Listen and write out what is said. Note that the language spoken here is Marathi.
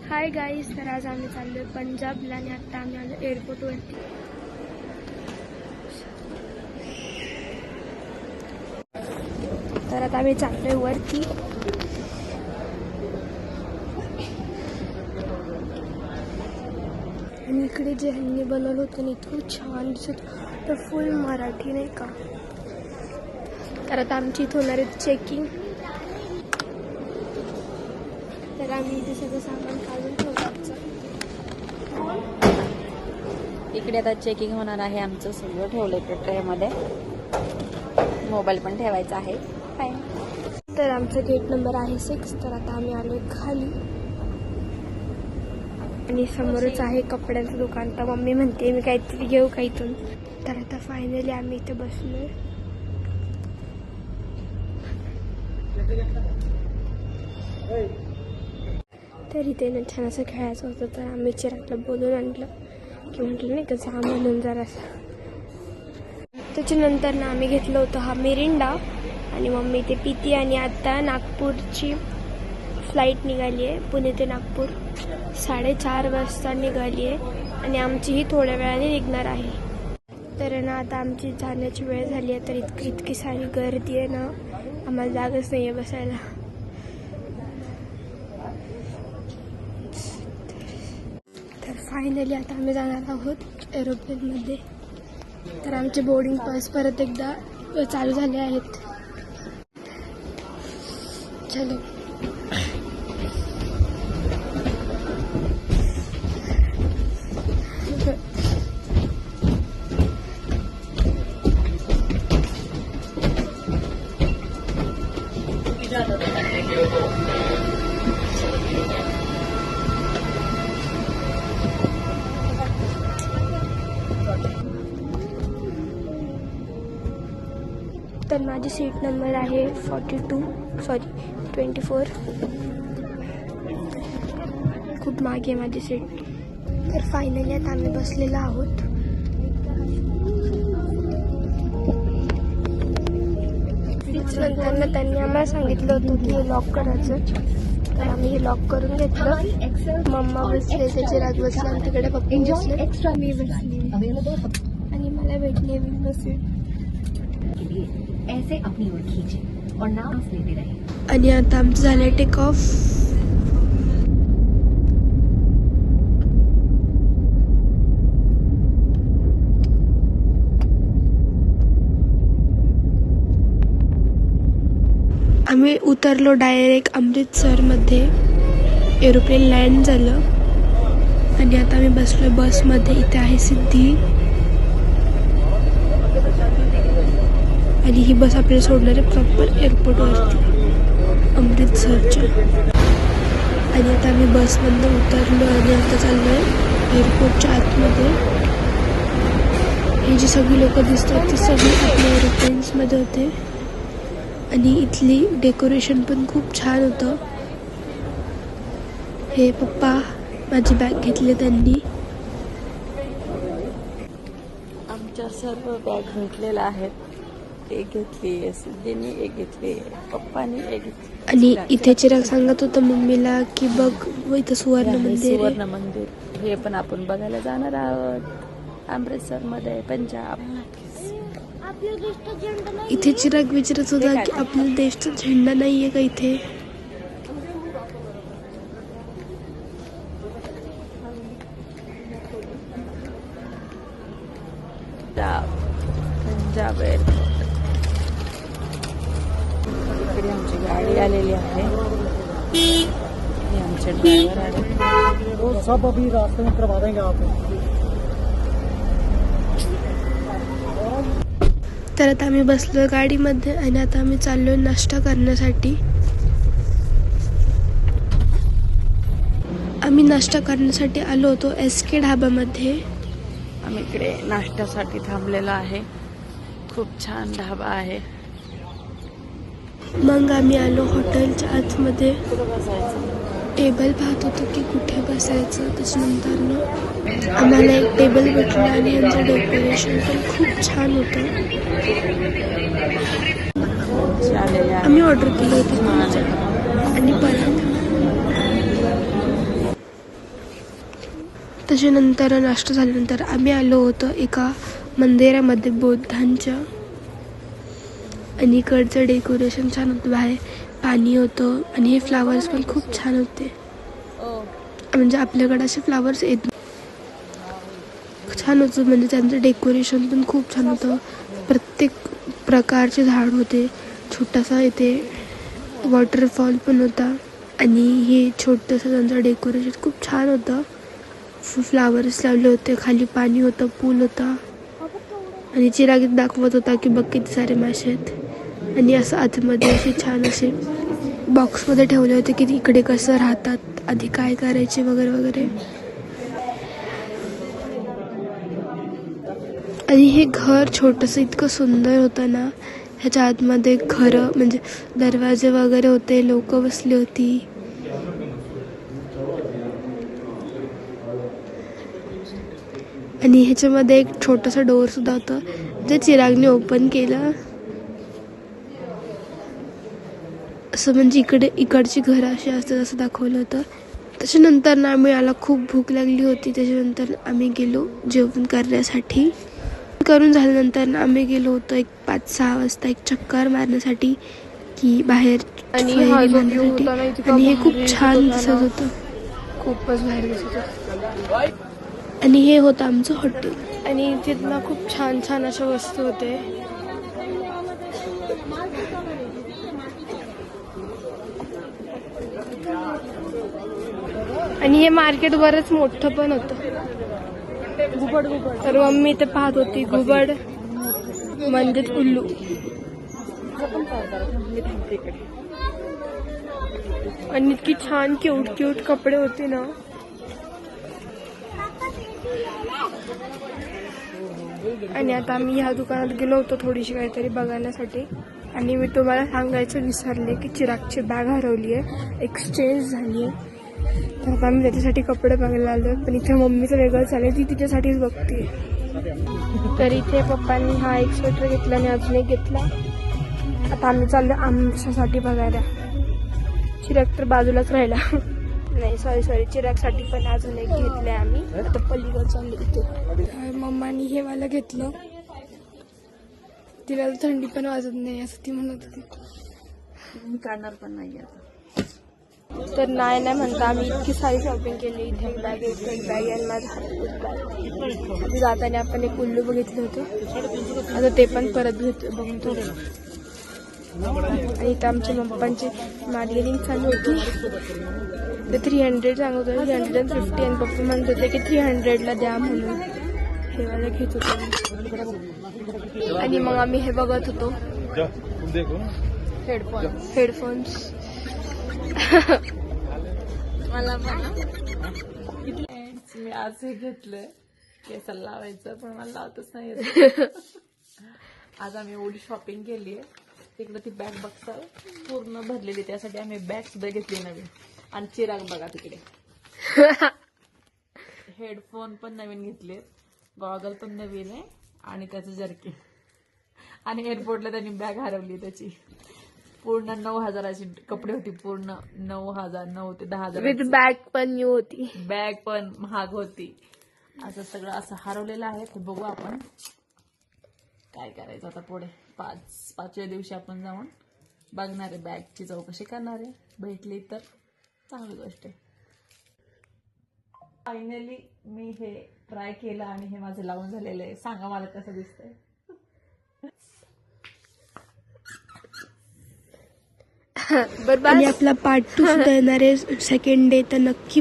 हाय गाईज, तर आज आम्ही चाललोय पंजाबला आणि आता आम्ही आलो एअरपोर्टवरती. तर आता आम्ही चाललोय वरती. आणि इकडे जे ह्यांनी बनवलं होतं ना इतकं छान दिसत, तर फुल मराठी नाही का. तर आता आमची इथं होणार आहे चेकिंग. तर आम्ही इथे सगळं सामान काढून ठेवतो. इकडे आता चेकिंग होणार आहे. आमचं सगळं ठेवलंय ट्रेमध्ये. मोबाईल पण ठेवायचा आहे. हाय. तर आमचं गेट नंबर आहे 6. तर आता आम्ही आलोय खाली आणि समोरच आहे कपड्याचं दुकान. तर मम्मी म्हणते मी काहीतरी घेऊ का इथून. तर आता फायनली आम्ही इथे बसलोय. तर इथे ना छान असं खेळायचं होतं, तर आम्ही चिरागला बोलून आणलं की म्हटलं नाही का जा म्हणून जरासं. त्याच्यानंतर ना आम्ही घेतलं होतं हा मिरिंडा आणि मम्मी ते पिती. आणि आता नागपूरची फ्लाईट निघाली आहे, पुणे ते नागपूर 4:30 वाजता निघाली आहे आणि आमचीही थोड्या वेळाने निघणार आहे. तर ना आता आमची जाण्याची वेळ झाली आहे. तर इतकी सारी गर्दी आहे ना, आम्हाला जागच नाही आहे बसायला. तर फायनली आता आम्ही जाणार आहोत एरोप्लेनमध्ये. तर आमचे बोर्डिंग पास परत एकदा चालू झाले आहेत. चलो. तर माझी सीट नंबर आहे 24. खूप मागे आहे माझी सीट. तर फायनली आता आम्ही बसलेलो आहोत. नंतर त्यांनी आम्हाला सांगितलं होतं की हे लॉक करायचं. तर आम्ही हे लॉक करून घेतलं. मम्मा बसले, त्याचे राग बसले आणि तिकडे पप्पा बसले, मी बसली आणि मला भेटले विंडो सीट. ऐसे अपनी ओर खींचे और नाम लेते रहे. आणि आता आमचं झालं टेक ऑफ. आम्ही उतरलो डायरेक्ट अमृतसरमध्ये. एरोप्लेन लँड झालं आणि आता आम्ही बसलो बसमध्ये. इथे आहे सिद्धी आणि ही बस आपल्याला सोडणार आहे प्रॉपर एअरपोर्टवरती अमृतसरच्या. आणि आता आम्ही बसमधून उतरलो आणि आता चाललो आहे एअरपोर्टच्या आतमध्ये. ही जी सगळी लोक दिसतात ती सगळी आपल्या एरोप्लेन्समध्ये होते. आणि इथली डेकोरेशन पण खूप छान होतं. हे पप्पा माझी बॅग घेतली त्यांनी. आमच्या सर्व बॅग घेतलेल्या आहेत. एक घेतली सिद्धीने, एक घेतली पप्पानी, एक घेतली. आणि इथे चिराग सांगत होतं मम्मीला की बघ इथं सुवर्ण मंदिर. हे पण आपण बघायला जाणार आहोत अमृतसरमध्ये, पंजाब. इथे चिराग विचारत होता की आपल्या देशचा झेंडा नाहीये का इथे. पंजाब एअरपोर्ट. इकडे आमची गाडी आलेली आहे. हे आमचे ड्रायव्हर आले. वो सब अभी रास्ते में करवा देंगे आपको. तर आता आम्ही बसलो गाडीमध्ये आणि आता आम्ही चाललोय नाश्ता करण्यासाठी. आम्ही नाश्ता करण्यासाठी आलो होतो SK ढाबामध्ये. आम्ही इकडे नाश्त्यासाठी थांबलेलो आहे. खूप छान ढाबा आहे. मग आम्ही आलो हॉटेलच्या आतमध्ये. कुठं बसायचं टेबल पाहत होतो की कुठे बसायचं. त्याच्यानंतर आम्हाला एक टेबल भेटला आणि यांचं डेकोरेशन पण खूप छान होतं. आम्ही ऑर्डर केलं होतं आणि पराठा. त्याच्यानंतर नाश्ता झाल्यानंतर आम्ही आलो होतो एका मंदिरामध्ये बुद्धांच्या. आणि इकडचं डेकोरेशन छान होतं, बाहेर पाणी होतं आणि हे फ्लावर्स पण खूप छान होते. म्हणजे आपल्याकडे असे फ्लावर्स येत छान होतं, म्हणजे त्यांचं डेकोरेशन पण खूप छान होतं. प्रत्येक प्रकारचे झाड होते. छोटासा इथे वॉटरफॉल पण होता आणि हे छोटंसं त्यांचं डेकोरेशन खूप छान होतं. फ्लावर्स लावले होते, खाली पाणी होतं, पूल होता आणि चिरागीत दाखवत होता की बघ किती सारे मासे आहेत. आणि असं आतमध्ये असे छान असे बॉक्समध्ये ठेवले होते की इकडे कसं राहतात, आधी काय करायचे वगैरे वगैरे. आणि हे घर छोटंसं इतकं सुंदर होतं ना. ह्याच्या आतमध्ये घरं म्हणजे दरवाजे वगैरे होते, लोक बसली होती. आणि ह्याच्यामध्ये एक छोटंसं डोअर सुद्धा होतं जे चिरागने ओपन केलं. असं म्हणजे इकडची घरं अशी असतात असं दाखवलं होतं. त्याच्यानंतर ना आम्हाला खूप भूक लागली होती. त्याच्यानंतर आम्ही गेलो जेवण करण्यासाठी. करून झाल्यानंतर ना आम्ही गेलो होतो एक 5-6 वाजता एक चक्कर मारण्यासाठी की बाहेर. आणि हे खूप छान दिसत होतं, खूपच बाहेर दिसत होतं. आणि हे होतं आमचं हॉटेल. आणि तिथनं खूप छान छान अशा वस्तू होते. आणि हे मार्केट बरंच मोठं पण होतं. तर मम्मी इथे पाहत होती घुबड म्हणजेच उल्लू. आणि इतकी छान क्यूट कपडे होते ना. आणि आता आम्ही ह्या दुकानात गेलो होतो थोडीशी काहीतरी बघण्यासाठी. आणि मी तुम्हाला सांगायचं विसरले की चिरागची बॅग हरवली आहे, एक्सचेंज झाली आहे. तर आता आम्ही त्याच्यासाठी कपडे बघायला आलो. पण इथे मम्मीचं वेगळं चालेल, ती तिच्यासाठीच बघते. तर इथे पप्पांनी हा एक स्वेटर घेतला आणि अजून एक घेतला. आता आम्ही चाललो आमच्यासाठी बघायला. चिराग तर बाजूलाच राहिला. नाही सॉरी चिरागसाठी पण अजून एक घेतलंय आम्ही. आता पलीकडे चाललो इथे. मम्मानी हे मला घेतलं. तिला थंडी पण वाजत नाही असं ती म्हणत होती. काढणार पण नाही आता. तर नाही म्हणता आम्ही इतकी सारी शॉपिंग केली. इथे एक बॅग एक बॅग आणि माझा हात बॅग. जाताना आपण एक उल्लू बघितलं होतं, आता ते पण परत बघून थोडं. आणि इथं आमच्या पप्पांची मार्केटिंग चालू होती. ते 300 सांगत होते, 350. आणि पप्पा म्हणत होते की 300ला द्या म्हणून. हे मला घेत होते. आणि मग आम्ही हे बघत होतो हेडफोन्स. मला मी आज हे घेतलंय केसाला लावायचं, पण मला लावतच नाही. आज आम्ही एवढी शॉपिंग केली आहे. तिकडे ती बॅग बघता पूर्ण भरलेली, त्यासाठी आम्ही बॅग सुद्धा घेतली नवीन. आणि चिराग बघा तिकडे हेडफोन पण नवीन घेतले, गॉगल पण नवीन आहे आणि त्याचं जर्किन. आणि एअरपोर्टला त्यांनी बॅग हरवली त्याची. पूर्ण 9,000ची कपडे होती, पूर्ण 9,000 9 ते 10,000. विथ बॅग पण न्यू होती, बॅग पण महाग होती. असं सगळं असं हरवलेलं आहे. ते बघू आपण काय करायचं आता पुढे. 5व्या दिवशी आपण जाऊन बघणार आहे, बॅगची चौकशी करणार आहे. भेटली तर चांगली गोष्ट आहे. फायनली मी हे ट्राय केलं आणि हे माझं लावून झालेलं आहे. सांगा मला कसं दिसतंय. आणि आपला पार्ट 2 सुद्धा येणार आहे 2nd डे, तर नक्की